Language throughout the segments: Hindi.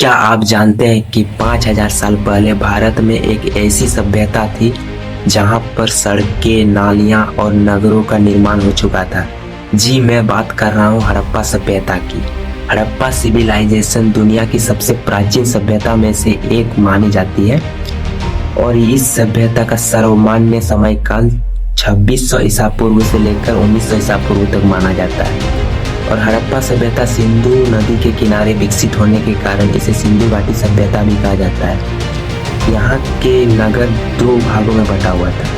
क्या आप जानते हैं कि 5000 साल पहले भारत में एक ऐसी सभ्यता थी जहां पर सड़कें, नालियां और नगरों का निर्माण हो चुका था। जी, मैं बात कर रहा हूं हड़प्पा सभ्यता की। हड़प्पा सिविलाइजेशन दुनिया की सबसे प्राचीन सभ्यता में से एक मानी जाती है और इस सभ्यता का सर्वमान्य समय काल 2600 ईसा पूर्व से लेकर 1900 ईसा पूर्व तक माना जाता है। और हड़प्पा सभ्यता सिंधु नदी के किनारे विकसित होने के कारण इसे सिंधु घाटी सभ्यता भी कहा जाता है। यहाँ के नगर दो भागों में बटा हुआ था।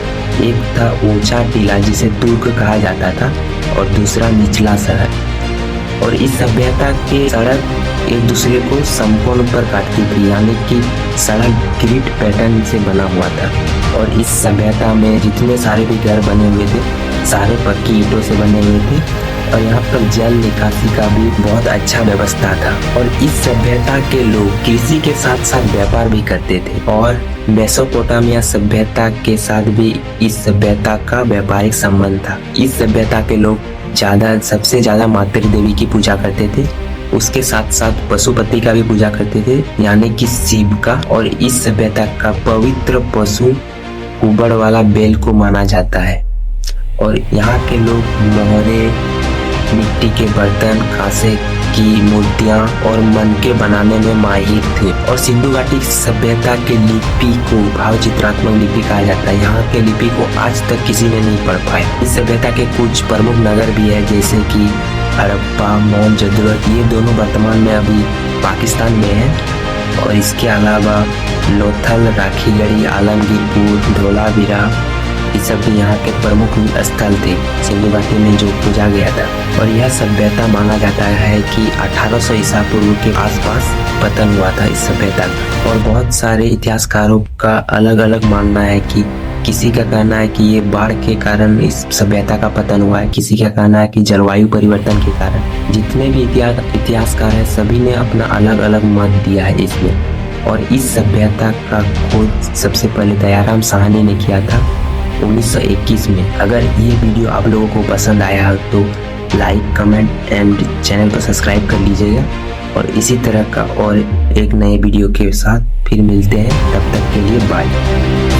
एक था ऊंचा टीला जिसे दुर्ग कहा जाता था और दूसरा निचला शहर। और इस सभ्यता के सड़क एक दूसरे को समकोण पर काटती थी, यानी कि सड़क ग्रिड पैटर्न से बना हुआ था। और इस सभ्यता में जितने सारे भी घर बने हुए थे सारे पक्की ईंटों से बने हुए थे और यहाँ पर जल निकासी का भी बहुत अच्छा व्यवस्था था। और इस सभ्यता के लोग कृषि के साथ साथ व्यापार भी करते थे और मेसोपोटामिया सभ्यता के साथ भी इस सभ्यता का व्यापारिक संबंध था। इस सभ्यता के लोग सबसे ज्यादा मातृ देवी की पूजा करते थे, उसके साथ साथ पशुपति का भी पूजा करते थे, यानी कि शिव का। और इस सभ्यता का पवित्र पशु ऊबड़ वाला बैल को माना जाता है। और यहाँ के लोग मोहरे, मिट्टी के बर्तन, कांसे की मूर्तियां और मनके बनाने में माहिर थे। और सिंधु घाटी सभ्यता के लिपि को भाव चित्रात्मक लिपि कहा जाता है। यहाँ के लिपि को आज तक किसी ने नहीं पढ़ पाया। इस सभ्यता के कुछ प्रमुख नगर भी है, जैसे कि हड़प्पा, मोहनजोदड़ो, ये दोनों वर्तमान में अभी पाकिस्तान में है। और इसके अलावा लोथल, राखीगढ़ी, आलमगीरपुर, धोलावीरा, ये सब भी यहाँ के प्रमुख स्थल थे सिंधु घाटी में जो पूजा गया था। और यह सभ्यता माना जाता है कि 1800 ईसा पूर्व के आसपास पतन हुआ था इस सभ्यता का। और बहुत सारे इतिहासकारों का अलग अलग मानना है कि किसी का कहना है कि ये बाढ़ के कारण इस सभ्यता का पतन हुआ है, किसी का कहना है कि जलवायु परिवर्तन के कारण। जितने भी इतिहासकार हैं सभी ने अपना अलग अलग मत दिया है इसमें। और इस सभ्यता का खोज सबसे पहले दयाराम साहनी ने किया था 1921 में। अगर ये वीडियो आप लोगों को पसंद आया हो तो लाइक, कमेंट एंड चैनल को सब्सक्राइब कर लीजिएगा। और इसी तरह का और एक नए वीडियो के साथ फिर मिलते हैं, तब तक के लिए बाय।